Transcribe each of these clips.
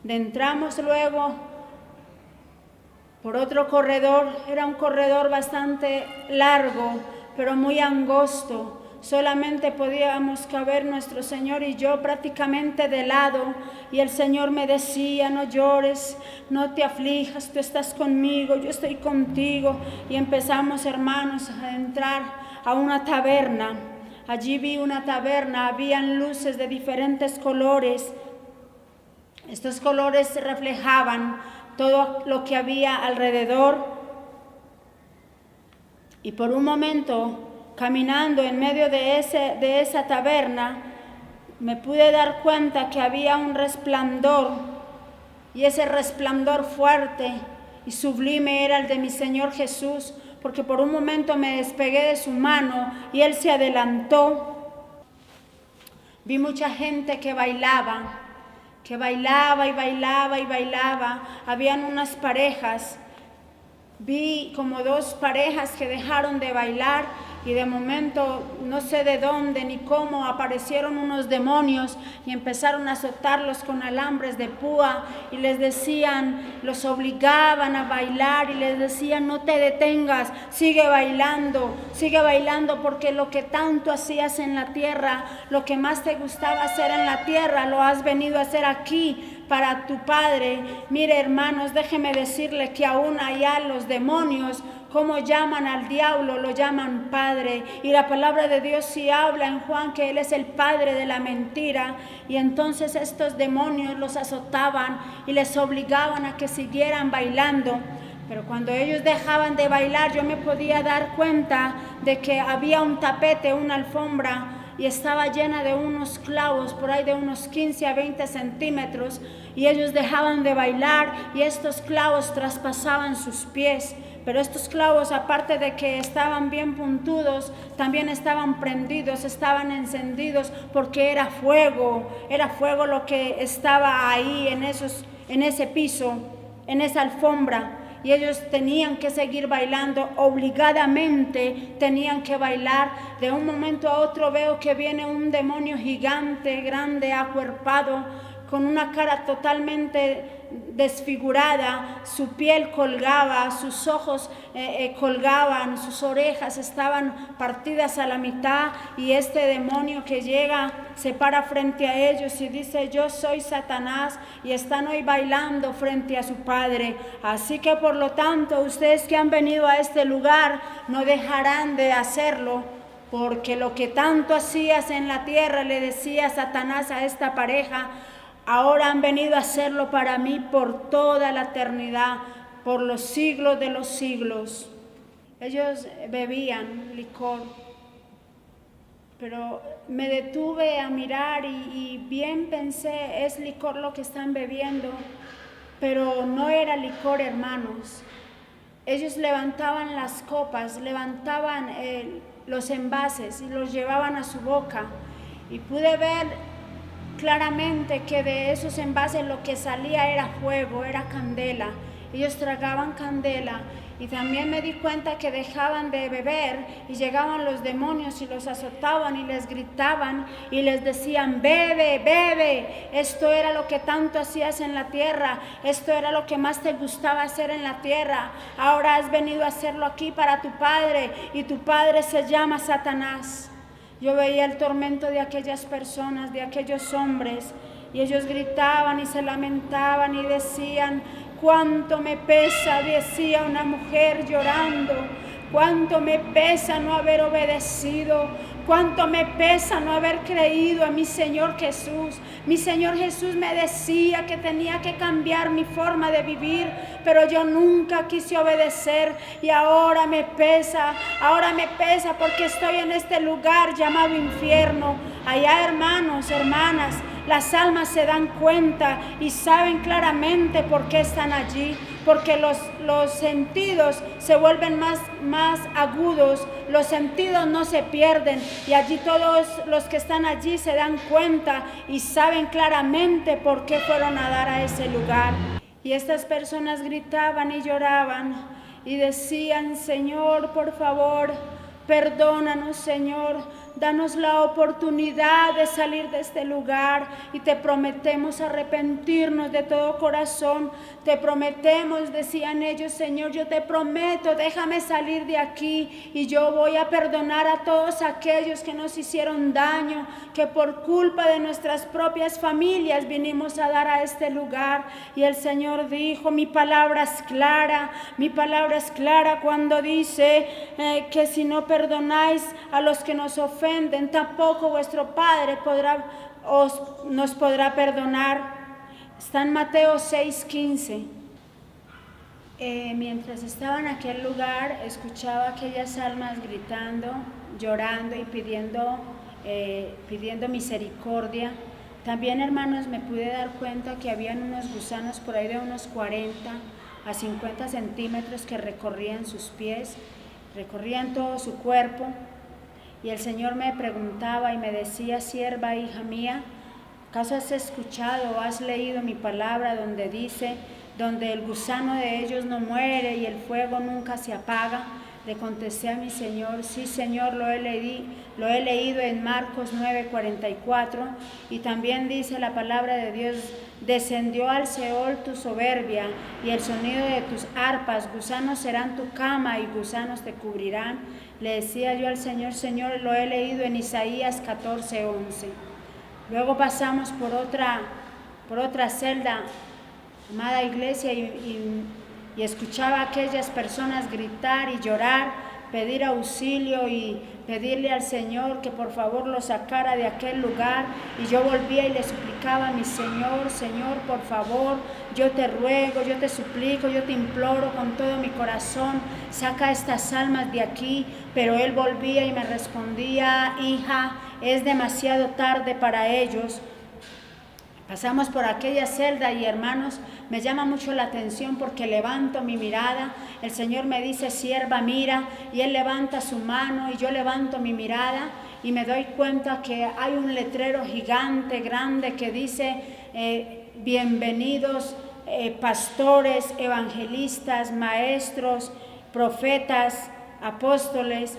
Entramos luego por otro corredor, era un corredor bastante largo, pero muy angosto. Solamente podíamos caber nuestro Señor y yo prácticamente de lado, y el Señor me decía: no llores, no te aflijas, tú estás conmigo, yo estoy contigo. Y empezamos, hermanos, a entrar a una taberna. Allí vi una taberna, habían luces de diferentes colores. Estos colores reflejaban todo lo que había alrededor, y por un momento, caminando en medio de esa taberna, me pude dar cuenta que había un resplandor, y ese resplandor fuerte y sublime era el de mi Señor Jesús, porque por un momento me despegué de su mano y Él se adelantó. Vi mucha gente que bailaba y bailaba y bailaba. Habían unas parejas. Vi como 2 parejas que dejaron de bailar, y de momento, no sé de dónde ni cómo, aparecieron unos demonios y empezaron a azotarlos con alambres de púa, y les decían, los obligaban a bailar y les decían: no te detengas, sigue bailando, porque lo que tanto hacías en la tierra, lo que más te gustaba hacer en la tierra, lo has venido a hacer aquí para tu Padre. Mire, hermanos, déjeme decirle que aún allá los demonios, ¿cómo llaman al diablo? Lo llaman Padre. Y la palabra de Dios sí habla en Juan que Él es el padre de la mentira. Y entonces estos demonios los azotaban y les obligaban a que siguieran bailando. Pero cuando ellos dejaban de bailar, yo me podía dar cuenta de que había un tapete, una alfombra, y estaba llena de unos clavos, por ahí de unos 15 a 20 centímetros, y ellos dejaban de bailar y estos clavos traspasaban sus pies. Pero estos clavos, aparte de que estaban bien puntudos, también estaban prendidos, estaban encendidos, porque era fuego lo que estaba ahí en ese piso, en esa alfombra. Y ellos tenían que seguir bailando, obligadamente tenían que bailar. De un momento a otro veo que viene un demonio gigante, grande, acuerpado, con una cara totalmente desfigurada, su piel colgaba, sus ojos colgaban, sus orejas estaban partidas a la mitad, y este demonio que llega se para frente a ellos y dice: yo soy Satanás, y están hoy bailando frente a su Padre. Así que por lo tanto, ustedes que han venido a este lugar no dejarán de hacerlo, porque lo que tanto hacías en la tierra, le decía Satanás a esta pareja, ahora han venido a hacerlo para mí por toda la eternidad, por los siglos de los siglos. Ellos bebían licor, pero me detuve a mirar y bien pensé, es licor lo que están bebiendo, pero no era licor, hermanos. Ellos levantaban las copas, levantaban los envases y los llevaban a su boca, y pude ver claramente que de esos envases lo que salía era fuego, era candela. Ellos tragaban candela, y también me di cuenta que dejaban de beber y llegaban los demonios y los azotaban y les gritaban y les decían: bebe, bebe. Esto era lo que tanto hacías en la tierra, esto era lo que más te gustaba hacer en la tierra. Ahora has venido a hacerlo aquí para tu Padre, y tu Padre se llama Satanás. Yo veía el tormento de aquellas personas, de aquellos hombres, y ellos gritaban y se lamentaban y decían: cuánto me pesa, decía una mujer llorando, cuánto me pesa no haber obedecido, cuánto me pesa no haber creído a mi Señor Jesús. Mi Señor Jesús me decía que tenía que cambiar mi forma de vivir, pero yo nunca quise obedecer, y ahora me pesa porque estoy en este lugar llamado infierno. Allá, hermanos, hermanas, las almas se dan cuenta y saben claramente por qué están allí, porque los sentidos se vuelven más agudos, los sentidos no se pierden, y allí todos los que están allí se dan cuenta y saben claramente por qué fueron a dar a ese lugar. Y estas personas gritaban y lloraban y decían: Señor, por favor, perdónanos, Señor, danos la oportunidad de salir de este lugar y te prometemos arrepentirnos de todo corazón. Te prometemos, decían ellos, Señor, yo te prometo, déjame salir de aquí y yo voy a perdonar a todos aquellos que nos hicieron daño, que por culpa de nuestras propias familias vinimos a dar a este lugar. Y el Señor dijo, mi palabra es clara cuando dice que si no perdonáis a los que nos ofenden, tampoco vuestro Padre nos podrá perdonar. Está en Mateo 6:15. Mientras estaba en aquel lugar, escuchaba aquellas almas gritando, llorando y pidiendo misericordia. También, hermanos, me pude dar cuenta que habían unos gusanos por ahí de unos 40 a 50 centímetros que recorrían sus pies, recorrían todo su cuerpo. Y el Señor me preguntaba y me decía, sierva, hija mía, ¿acaso has escuchado o has leído mi palabra donde dice, donde el gusano de ellos no muere y el fuego nunca se apaga? Le contesté a mi Señor, sí, Señor, lo he leído en Marcos 9:44, y también dice la palabra de Dios, descendió al Seol tu soberbia y el sonido de tus arpas, gusanos serán tu cama y gusanos te cubrirán. Le decía yo al Señor, Señor, lo he leído en Isaías 14:11. Luego pasamos por otra celda, amada iglesia, y escuchaba a aquellas personas gritar y llorar, pedir auxilio y pedirle al Señor que por favor lo sacara de aquel lugar. Y yo volvía y le suplicaba a mi Señor, Señor, por favor, yo te ruego, yo te suplico, yo te imploro con todo mi corazón, saca estas almas de aquí. Pero Él volvía y me respondía, hija, es demasiado tarde para ellos. Pasamos por aquella celda y, hermanos, me llama mucho la atención porque levanto mi mirada. El Señor me dice, sierva, mira, y Él levanta su mano y yo levanto mi mirada y me doy cuenta que hay un letrero gigante, grande, que dice, bienvenidos pastores, evangelistas, maestros, profetas, apóstoles.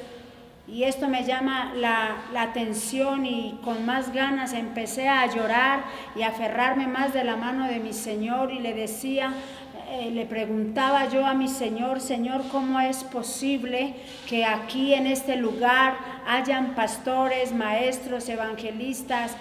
Y esto me llama la atención y con más ganas empecé a llorar y a aferrarme más de la mano de mi Señor y le decía, le preguntaba yo a mi Señor, Señor, ¿cómo es posible que aquí en este lugar hayan pastores, maestros, evangelistas,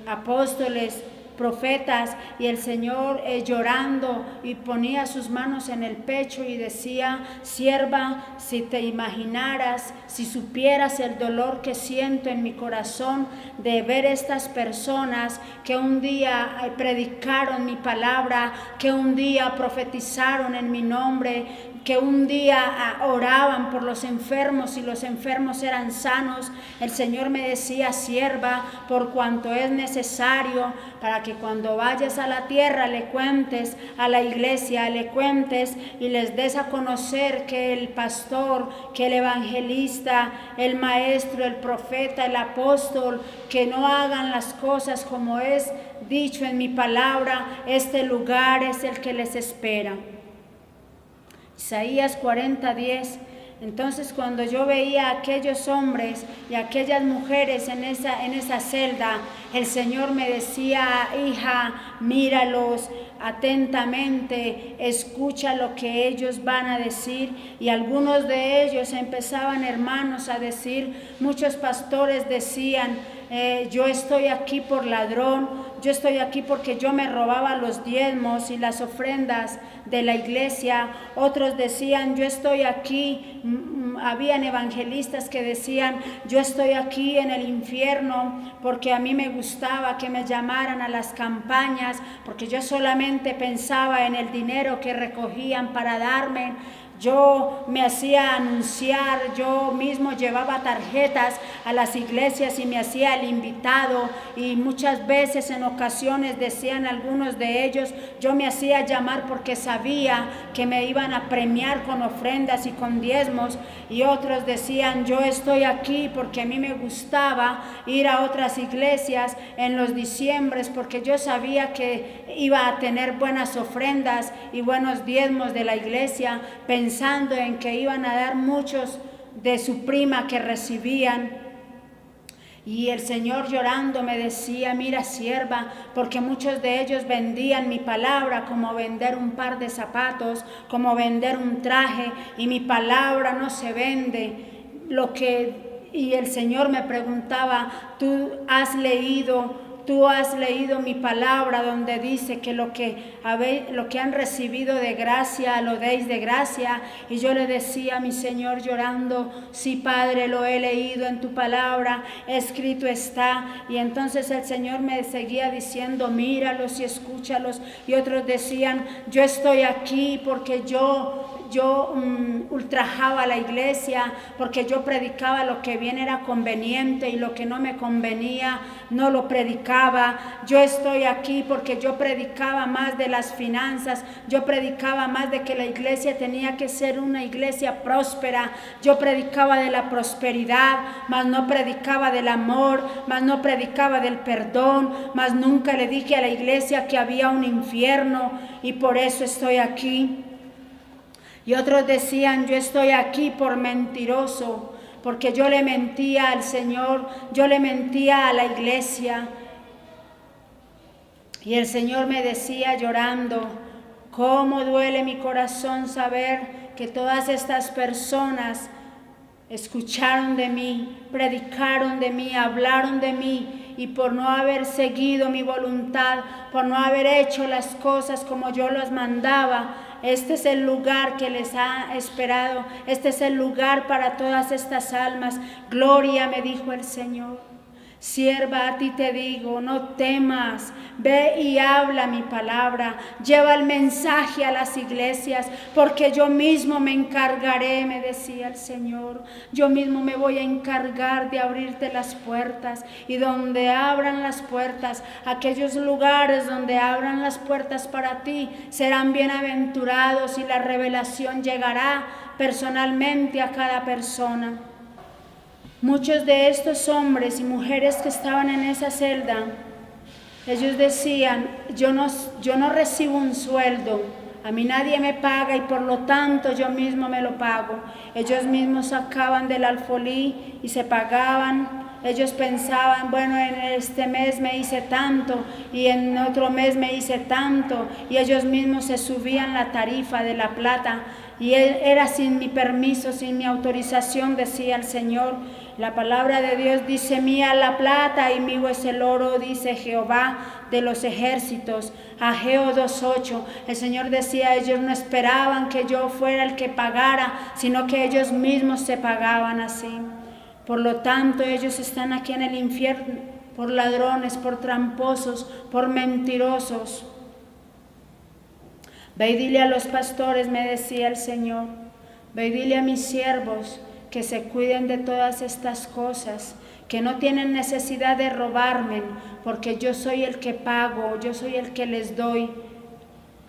apóstoles, profetas? Y el Señor llorando y ponía sus manos en el pecho y decía, sierva, si te imaginaras, si supieras el dolor que siento en mi corazón de ver estas personas que un día predicaron mi palabra, que un día profetizaron en mi nombre, que un día oraban por los enfermos y los enfermos eran sanos. El Señor me decía, sierva, por cuanto es necesario para que cuando vayas a la tierra le cuentes a la iglesia, le cuentes y les des a conocer que el pastor, que el evangelista, el maestro, el profeta, el apóstol, que no hagan las cosas como es dicho en mi palabra, este lugar es el que les espera. Isaías 40:10. Entonces, cuando yo veía a aquellos hombres y a aquellas mujeres en esa celda, el Señor me decía, hija, míralos atentamente, escucha lo que ellos van a decir. Y algunos de ellos empezaban, hermanos, a decir, muchos pastores decían, yo estoy aquí por ladrón, yo estoy aquí porque yo me robaba los diezmos y las ofrendas de la iglesia. Otros decían, yo estoy aquí, habían evangelistas que decían, yo estoy aquí en el infierno porque a mí me gustaba que me llamaran a las campañas, porque yo solamente pensaba en el dinero que recogían para darme. Yo me hacía anunciar, yo mismo llevaba tarjetas a las iglesias y me hacía el invitado, y muchas veces, en ocasiones, decían algunos de ellos, yo me hacía llamar porque sabía que me iban a premiar con ofrendas y con diezmos. Y otros decían, yo estoy aquí porque a mí me gustaba ir a otras iglesias en los diciembres porque yo sabía que iba a tener buenas ofrendas y buenos diezmos de la iglesia, pensando en que iban a dar muchos de su prima que recibían. Y el Señor llorando me decía, mira sierva, porque muchos de ellos vendían mi palabra como vender un par de zapatos, como vender un traje, y mi palabra no se vende. Y el Señor me preguntaba, ¿tú has leído mi palabra donde dice que lo que han recibido de gracia lo deis de gracia? Y yo le decía a mi Señor llorando, sí Padre, lo he leído en tu palabra, escrito está. Y entonces el Señor me seguía diciendo, míralos y escúchalos. Y otros decían, yo estoy aquí porque yo ultrajaba a la iglesia, porque yo predicaba lo que bien era conveniente y lo que no me convenía no lo predicaba. Yo estoy aquí porque yo predicaba más de las finanzas, yo predicaba más de que la iglesia tenía que ser una iglesia próspera, yo predicaba de la prosperidad, mas no predicaba del amor, mas no predicaba del perdón, mas nunca le dije a la iglesia que había un infierno, y por eso estoy aquí. Y otros decían, yo estoy aquí por mentiroso, porque yo le mentía al Señor, yo le mentía a la iglesia. Y el Señor me decía llorando, cómo duele mi corazón saber que todas estas personas escucharon de mí, predicaron de mí, hablaron de mí, y por no haber seguido mi voluntad, por no haber hecho las cosas como yo las mandaba, este es el lugar que les ha esperado, este es el lugar para todas estas almas. Gloria, me dijo el Señor. Sierva, a ti te digo, no temas, ve y habla mi palabra, lleva el mensaje a las iglesias, porque yo mismo me encargaré, me decía el Señor, yo mismo me voy a encargar de abrirte las puertas, y donde abran las puertas, aquellos lugares donde abran las puertas para ti, serán bienaventurados, y la revelación llegará personalmente a cada persona. Muchos de estos hombres y mujeres que estaban en esa celda, ellos decían, yo no recibo un sueldo, a mí nadie me paga y por lo tanto yo mismo me lo pago. Ellos mismos sacaban del alfolí y se pagaban. Ellos pensaban, bueno, en este mes me hice tanto y en otro mes me hice tanto, y ellos mismos se subían la tarifa de la plata, y era sin mi permiso, sin mi autorización, decía el Señor. La palabra de Dios dice, mía la plata y mío es el oro, dice Jehová de los ejércitos. Ageo 2:8. El Señor decía, ellos no esperaban que yo fuera el que pagara, sino que ellos mismos se pagaban así. Por lo tanto, ellos están aquí en el infierno por ladrones, por tramposos, por mentirosos. Ve y dile a los pastores, me decía el Señor, ve y dile a mis siervos que se cuiden de todas estas cosas, que no tienen necesidad de robarme, porque yo soy el que pago, yo soy el que les doy.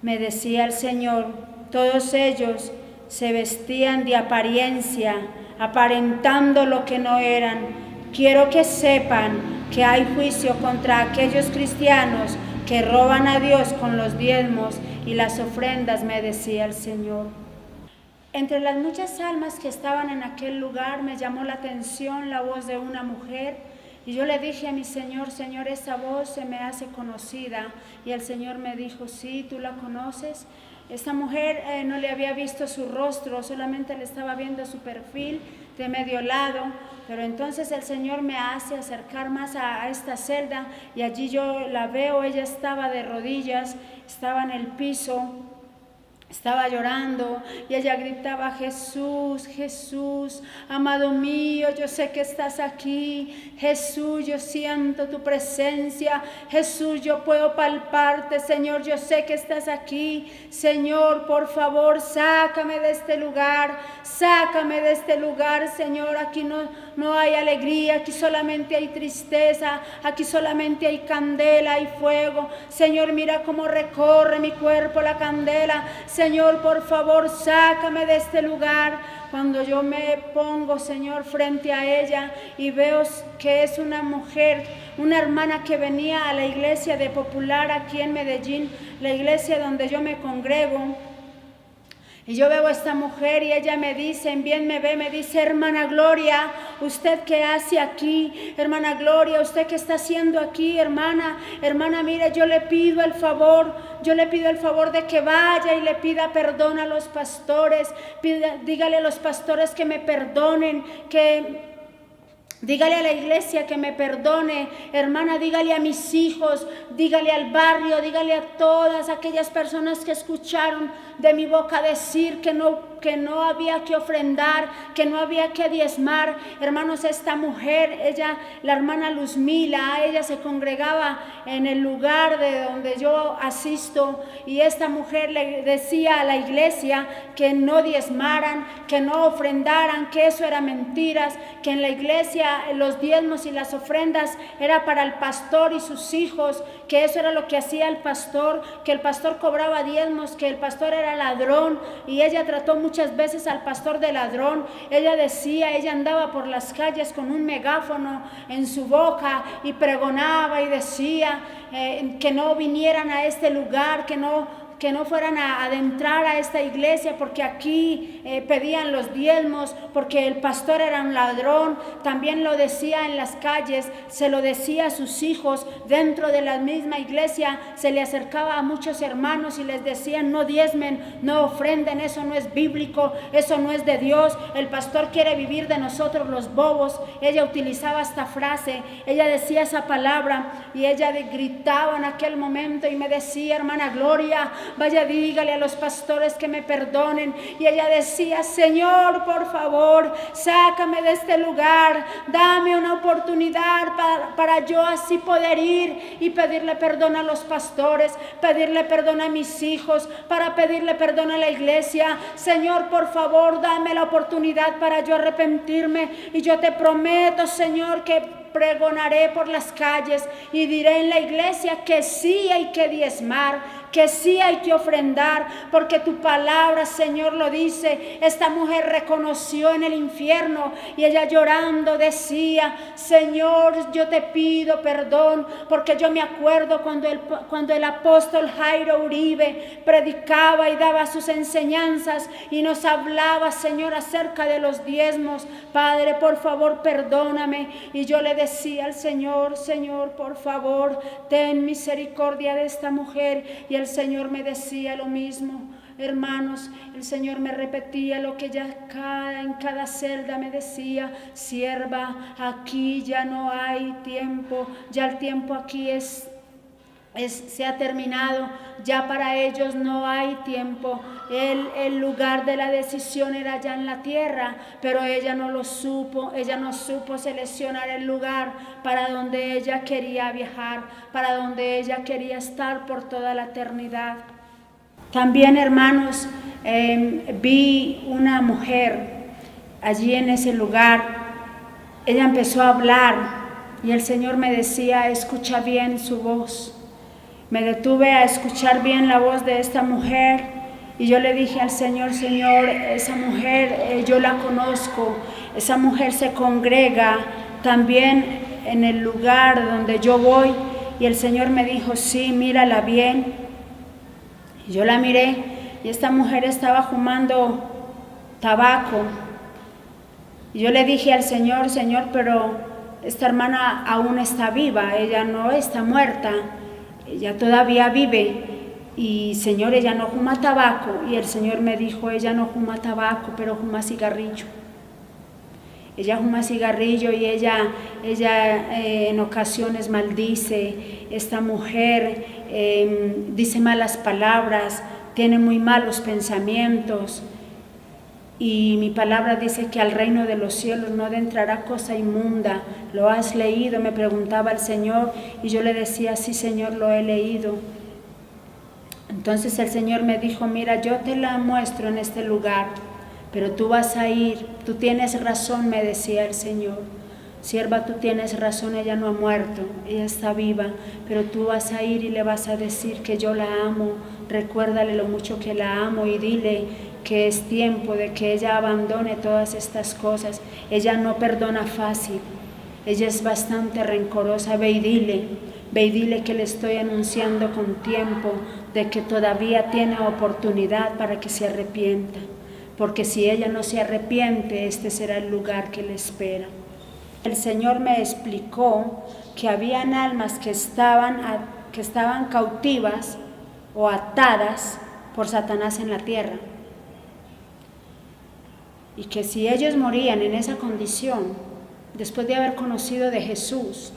Me decía el Señor, todos ellos se vestían de apariencia, aparentando lo que no eran. Quiero que sepan que hay juicio contra aquellos cristianos que roban a Dios con los diezmos y las ofrendas, me decía el Señor. Entre las muchas almas que estaban en aquel lugar me llamó la atención la voz de una mujer, y yo le dije a mi Señor, Señor, esa voz se me hace conocida, y el Señor me dijo, sí, ¿tú la conoces? Esta mujer no le había visto su rostro, solamente le estaba viendo su perfil de medio lado, pero entonces el Señor me hace acercar más a esta celda, y allí yo la veo, ella estaba de rodillas, estaba en el piso, estaba llorando, y ella gritaba, Jesús, Jesús, amado mío, yo sé que estás aquí. Jesús, yo siento tu presencia. Jesús, yo puedo palparte. Señor, yo sé que estás aquí. Señor, por favor, sácame de este lugar. Sácame de este lugar, Señor. Aquí no hay alegría, aquí solamente hay tristeza, aquí solamente hay candela, hay fuego. Señor, mira cómo recorre mi cuerpo la candela. Señor, por favor, sácame de este lugar. Cuando yo me pongo, Señor, frente a ella y veo que es una mujer, una hermana que venía a la iglesia de Popular aquí en Medellín, la iglesia donde yo me congrego, Y yo veo a esta mujer y ella me dice, bien me ve, me dice: hermana Gloria, ¿usted qué hace aquí? Hermana Gloria, ¿usted qué está haciendo aquí, hermana? Hermana, mire, yo le pido el favor de que vaya y le pida perdón a los pastores. Dígale a los pastores que me perdonen, dígale a la iglesia que me perdone, hermana, dígale a mis hijos, dígale al barrio, dígale a todas aquellas personas que escucharon de mi boca decir que no había que ofrendar, que no había que diezmar. Hermanos, esta mujer, la hermana Luzmila, ella se congregaba en el lugar de donde yo asisto, y esta mujer le decía a la iglesia que no diezmaran, que no ofrendaran, que eso era mentiras, que en la iglesia los diezmos y las ofrendas era para el pastor y sus hijos, que eso era lo que hacía el pastor, que el pastor cobraba diezmos, que el pastor era ladrón. Y ella trató muchas veces al pastor de ladrón. Ella andaba por las calles con un megáfono en su boca y pregonaba y decía que no vinieran a este lugar, que no fueran a adentrar a esta iglesia, porque aquí pedían los diezmos, porque el pastor era un ladrón. También lo decía en las calles, se lo decía a sus hijos. Dentro de la misma iglesia se le acercaba a muchos hermanos y les decían: no diezmen, no ofrenden, eso no es bíblico, eso no es de Dios, el pastor quiere vivir de nosotros los bobos. Ella utilizaba esta frase, ella decía esa palabra, y ella gritaba en aquel momento y me decía: hermana Gloria, vaya, dígale a los pastores que me perdonen. Y ella decía: Señor, por favor, sácame de este lugar, dame una oportunidad para yo así poder ir y pedirle perdón a los pastores, pedirle perdón a mis hijos, para pedirle perdón a la iglesia. Señor, por favor, dame la oportunidad para yo arrepentirme, y yo te prometo, Señor, que pregonaré por las calles y diré en la iglesia que sí hay que diezmar, que sí hay que ofrendar, porque tu palabra, Señor, lo dice. Esta mujer reconoció en el infierno y ella llorando decía: Señor, yo te pido perdón, porque yo me acuerdo cuando el apóstol Jairo Uribe predicaba y daba sus enseñanzas y nos hablaba, Señor, acerca de los diezmos. Padre, por favor, perdóname. Y yo le decía al Señor: Señor, por favor, ten misericordia de esta mujer. Y el Señor me decía lo mismo. Hermanos, el Señor me repetía lo que ya en cada celda me decía: sierva, aquí ya no hay tiempo, ya el tiempo aquí se ha terminado, ya para ellos no hay tiempo. El lugar de la decisión era ya en la tierra, pero ella no supo seleccionar el lugar para donde ella quería viajar, para donde ella quería estar por toda la eternidad. También, hermanos, vi una mujer allí en ese lugar. Ella empezó a hablar y el Señor me decía: escucha bien su voz. Me detuve a escuchar bien la voz de esta mujer y yo le dije al Señor: Señor, esa mujer yo la conozco, esa mujer se congrega también en el lugar donde yo voy. Y el Señor me dijo: sí, mírala bien. Y yo la miré y esta mujer estaba fumando tabaco. Y yo le dije al Señor: Señor, pero esta hermana aún está viva, ella no está muerta. Ella todavía vive, y Señor, ella no fuma tabaco. Y el Señor me dijo: ella no fuma tabaco, pero fuma cigarrillo. Ella fuma cigarrillo y ella en ocasiones maldice. Esta mujer dice malas palabras, tiene muy malos pensamientos. Y mi palabra dice que al reino de los cielos no entrará cosa inmunda. ¿Lo has leído?, me preguntaba el Señor, y yo le decía: sí, Señor, lo he leído. Entonces el Señor me dijo: mira, yo te la muestro en este lugar, pero tú vas a ir. Tú tienes razón, me decía el Señor. Sierva, tú tienes razón, ella no ha muerto, ella está viva, pero tú vas a ir y le vas a decir que yo la amo. Recuérdale lo mucho que la amo y dile que es tiempo de que ella abandone todas estas cosas. Ella no perdona fácil, ella es bastante rencorosa. Ve y dile que le estoy anunciando con tiempo de que todavía tiene oportunidad para que se arrepienta, porque si ella no se arrepiente, este será el lugar que le espera. El Señor me explicó que habían almas que estaban cautivas o atadas por Satanás en la tierra, y que si ellos morían en esa condición, después de haber conocido de Jesús,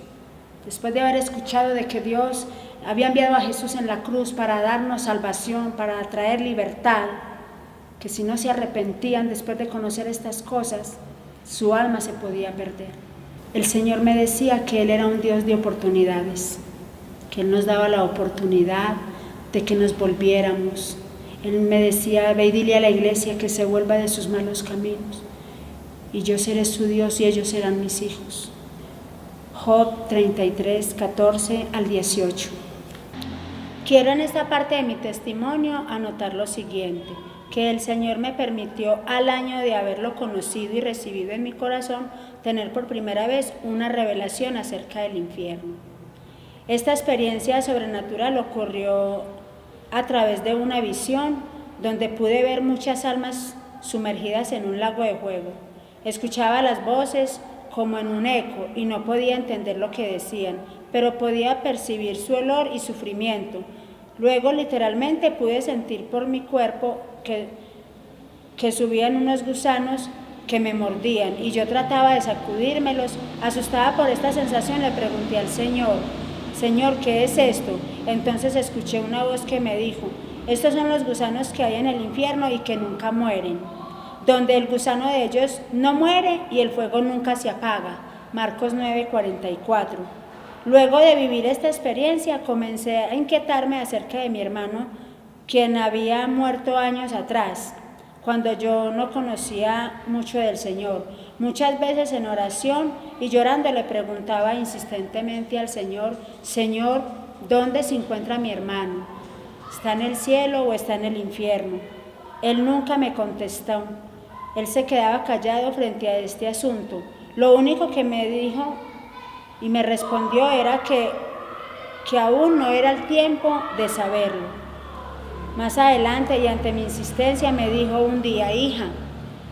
después de haber escuchado de que Dios había enviado a Jesús en la cruz para darnos salvación, para traer libertad, que si no se arrepentían después de conocer estas cosas, su alma se podía perder. El Señor me decía que Él era un Dios de oportunidades, que Él nos daba la oportunidad de que nos volviéramos. Él me decía, ve y dile a la iglesia que se vuelva de sus malos caminos, y yo seré su Dios y ellos serán mis hijos. Job 33, 14 al 18. Quiero en esta parte de mi testimonio anotar lo siguiente, que el Señor me permitió al año de haberlo conocido y recibido en mi corazón, tener por primera vez una revelación acerca del infierno. Esta experiencia sobrenatural ocurrió a través de una visión donde pude ver muchas almas sumergidas en un lago de fuego. Escuchaba las voces como en un eco y no podía entender lo que decían, pero podía percibir su olor y sufrimiento. Luego literalmente pude sentir por mi cuerpo que subían unos gusanos que me mordían y yo trataba de sacudírmelos. Asustada por esta sensación le pregunté al Señor, Señor, ¿qué es esto? Entonces escuché una voz que me dijo, estos son los gusanos que hay en el infierno y que nunca mueren, donde el gusano de ellos no muere y el fuego nunca se apaga. Marcos 9:44. Luego de vivir esta experiencia, comencé a inquietarme acerca de mi hermano, quien había muerto años atrás, cuando yo no conocía mucho del Señor. Muchas veces en oración y llorando le preguntaba insistentemente al Señor, Señor, ¿dónde se encuentra mi hermano? ¿Está en el cielo o está en el infierno? Él nunca me contestó. Él se quedaba callado frente a este asunto. Lo único que me dijo y me respondió era que aún no era el tiempo de saberlo. Más adelante y ante mi insistencia me dijo un día, hija,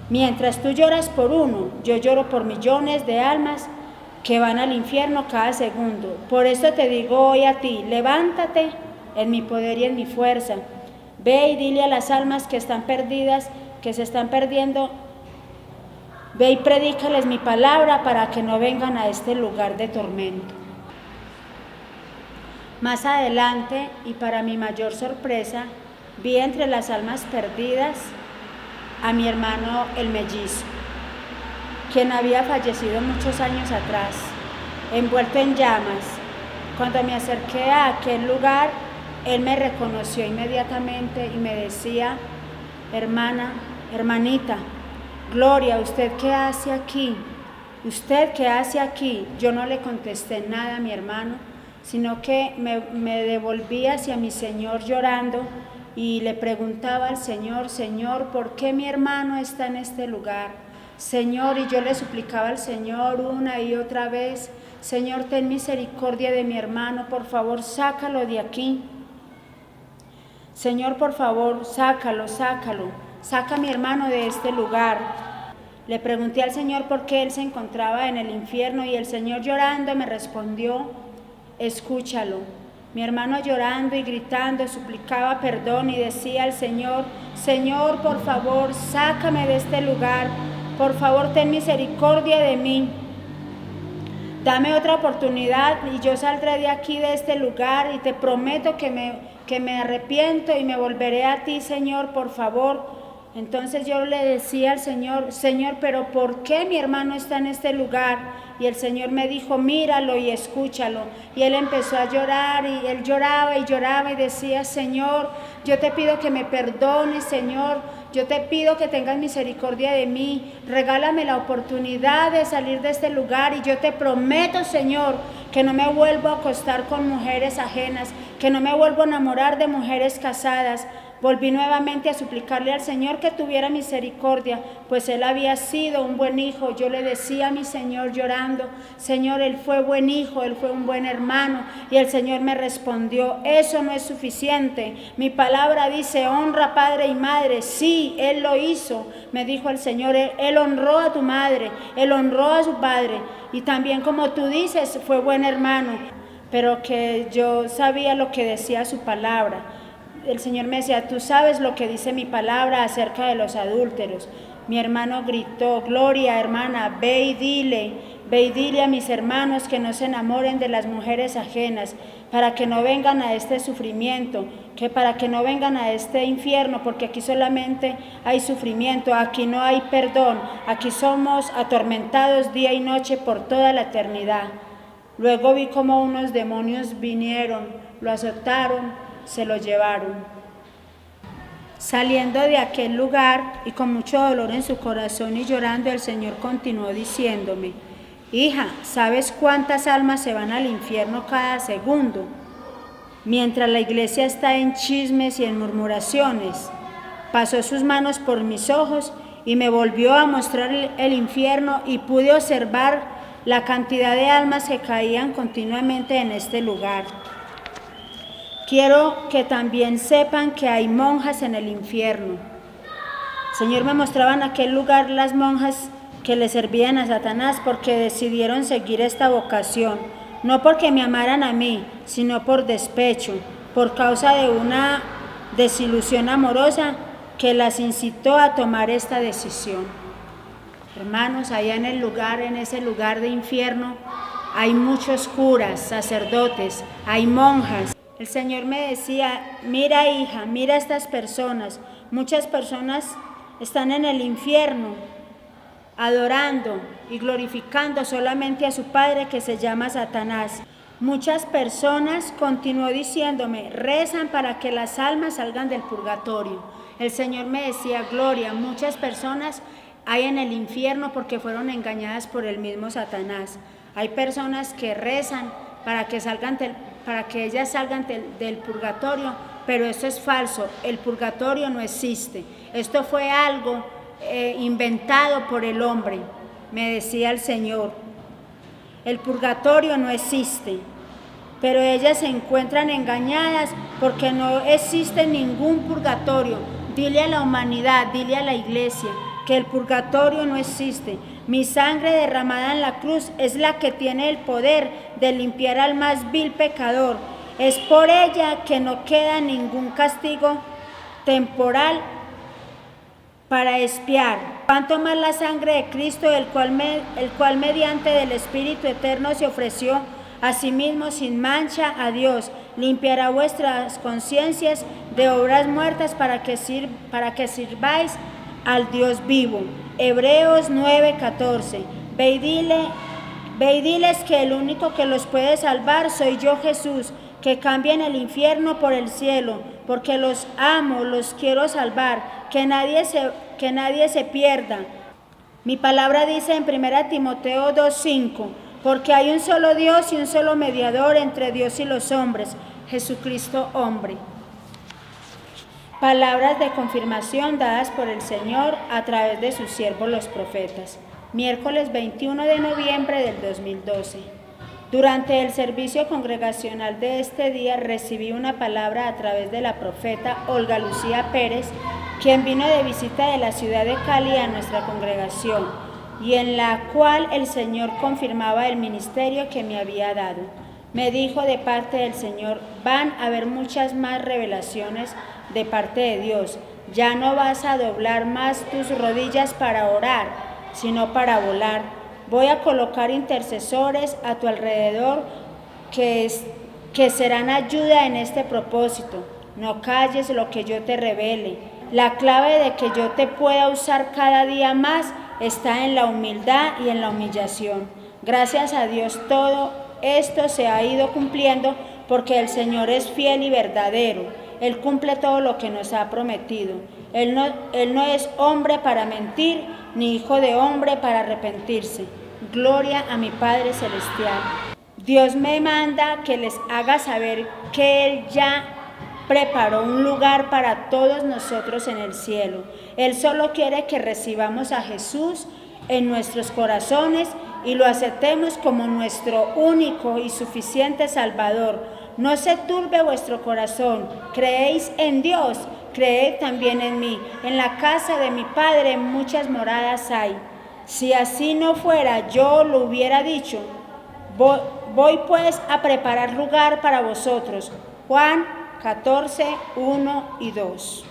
mientras tú lloras por uno, yo lloro por millones de almas que van al infierno cada segundo. Por eso te digo hoy a ti, levántate en mi poder y en mi fuerza. Ve y dile a las almas que están perdidas, que se están perdiendo, ve y predícales mi palabra para que no vengan a este lugar de tormento. Más adelante, y para mi mayor sorpresa, vi entre las almas perdidas a mi hermano el mellizo, quien había fallecido muchos años atrás, envuelto en llamas. Cuando me acerqué a aquel lugar, él me reconoció inmediatamente y me decía, hermana, hermanita, Gloria, ¿usted qué hace aquí? ¿Usted qué hace aquí? Yo no le contesté nada a mi hermano, sino que me devolví hacia mi Señor llorando y le preguntaba al Señor, Señor, ¿por qué mi hermano está en este lugar? Señor, y yo le suplicaba al Señor una y otra vez, Señor, ten misericordia de mi hermano, por favor, sácalo de aquí. Señor, por favor, sácalo, saca a mi hermano de este lugar. Le pregunté al Señor por qué él se encontraba en el infierno y el Señor llorando me respondió, escúchalo. Mi hermano llorando y gritando suplicaba perdón y decía al Señor, Señor, por favor, sácame de este lugar, por favor, ten misericordia de mí. Dame otra oportunidad y yo saldré de aquí, de este lugar, y te prometo que me arrepiento y me volveré a ti, Señor, por favor. Entonces yo le decía al Señor, Señor, pero ¿por qué mi hermano está en este lugar? Y el Señor me dijo, míralo y escúchalo. Y él empezó a llorar y él lloraba y decía, Señor, yo te pido que me perdones, Señor. Yo te pido que tengas misericordia de mí. Regálame la oportunidad de salir de este lugar y yo te prometo, Señor, que no me vuelvo a acostar con mujeres ajenas, que no me vuelvo a enamorar de mujeres casadas. Volví nuevamente a suplicarle al Señor que tuviera misericordia, pues él había sido un buen hijo. Yo le decía a mi Señor llorando: Señor, él fue buen hijo, él fue un buen hermano. Y el Señor me respondió: eso no es suficiente. Mi palabra dice: honra padre y madre. Sí, él lo hizo, me dijo el Señor. Él honró a tu madre, él honró a su padre. Y también, como tú dices, fue buen hermano. Pero que yo sabía lo que decía su palabra. El Señor me decía: tú sabes lo que dice mi palabra acerca de los adúlteros. Mi hermano gritó: Gloria, hermana, ve y dile a mis hermanos que no se enamoren de las mujeres ajenas, para que no vengan a este sufrimiento, para que no vengan a este infierno, porque aquí solamente hay sufrimiento, aquí no hay perdón, aquí somos atormentados día y noche por toda la eternidad. Luego vi como unos demonios vinieron, lo azotaron, se lo llevaron. Saliendo de aquel lugar y con mucho dolor en su corazón y llorando, el Señor continuó diciéndome: hija, ¿sabes cuántas almas se van al infierno cada segundo? Mientras la iglesia está en chismes y en murmuraciones. Pasó sus manos por mis ojos y me volvió a mostrar el infierno, y pude observar la cantidad de almas que caían continuamente en este lugar. Quiero que también sepan que hay monjas en el infierno. El Señor me mostraba en aquel lugar las monjas que le servían a Satanás porque decidieron seguir esta vocación, no porque me amaran a mí, sino por despecho, por causa de una desilusión amorosa que las incitó a tomar esta decisión. Hermanos, allá en ese lugar de infierno, hay muchos curas, sacerdotes, hay monjas. El Señor me decía: mira, hija, mira a estas personas. Muchas personas están en el infierno adorando y glorificando solamente a su padre, que se llama Satanás. Muchas personas, continuó diciéndome, rezan para que las almas salgan del purgatorio. El Señor me decía: Gloria, muchas personas hay en el infierno porque fueron engañadas por el mismo Satanás. Hay personas que rezan para que ellas salgan del purgatorio, pero esto es falso. El purgatorio no existe. Esto fue algo inventado por el hombre, me decía el Señor. El purgatorio no existe, pero ellas se encuentran engañadas porque no existe ningún purgatorio. Dile a la humanidad, dile a la iglesia que el purgatorio no existe. Mi sangre derramada en la cruz es la que tiene el poder de limpiar al más vil pecador. Es por ella que no queda ningún castigo temporal para expiar. Cuanto más la sangre de Cristo, el cual mediante del Espíritu Eterno se ofreció a sí mismo sin mancha a Dios, limpiará vuestras conciencias de obras muertas para que sirváis al Dios vivo. Hebreos 9:14. Ve y diles que el único que los puede salvar soy yo, Jesús, que cambien el infierno por el cielo, porque los amo, los quiero salvar, que nadie se pierda. Mi palabra dice en 1 Timoteo 2:5, porque hay un solo Dios y un solo mediador entre Dios y los hombres, Jesucristo hombre. Palabras de confirmación dadas por el Señor a través de sus siervos los profetas. Miércoles 21 de noviembre del 2012. Durante el servicio congregacional de este día recibí una palabra a través de la profeta Olga Lucía Pérez, quien vino de visita de la ciudad de Cali a nuestra congregación, y en la cual el Señor confirmaba el ministerio que me había dado. Me dijo de parte del Señor: van a haber muchas más revelaciones de parte de Dios. Ya no vas a doblar más tus rodillas para orar, sino para volar. Voy a colocar intercesores a tu alrededor que serán ayuda en este propósito. No calles lo que yo te revele. La clave de que yo te pueda usar cada día más está en la humildad y en la humillación. Gracias a Dios todo esto se ha ido cumpliendo porque el Señor es fiel y verdadero. Él cumple todo lo que nos ha prometido. Él no es hombre para mentir, ni hijo de hombre para arrepentirse. Gloria a mi Padre Celestial. Dios me manda que les haga saber que Él ya preparó un lugar para todos nosotros en el cielo. Él solo quiere que recibamos a Jesús en nuestros corazones y lo aceptemos como nuestro único y suficiente Salvador. No se turbe vuestro corazón. ¿Creéis en Dios? Creed también en mí. En la casa de mi Padre muchas moradas hay. Si así no fuera, yo lo hubiera dicho. Voy pues a preparar lugar para vosotros. Juan 14, 1 y 2.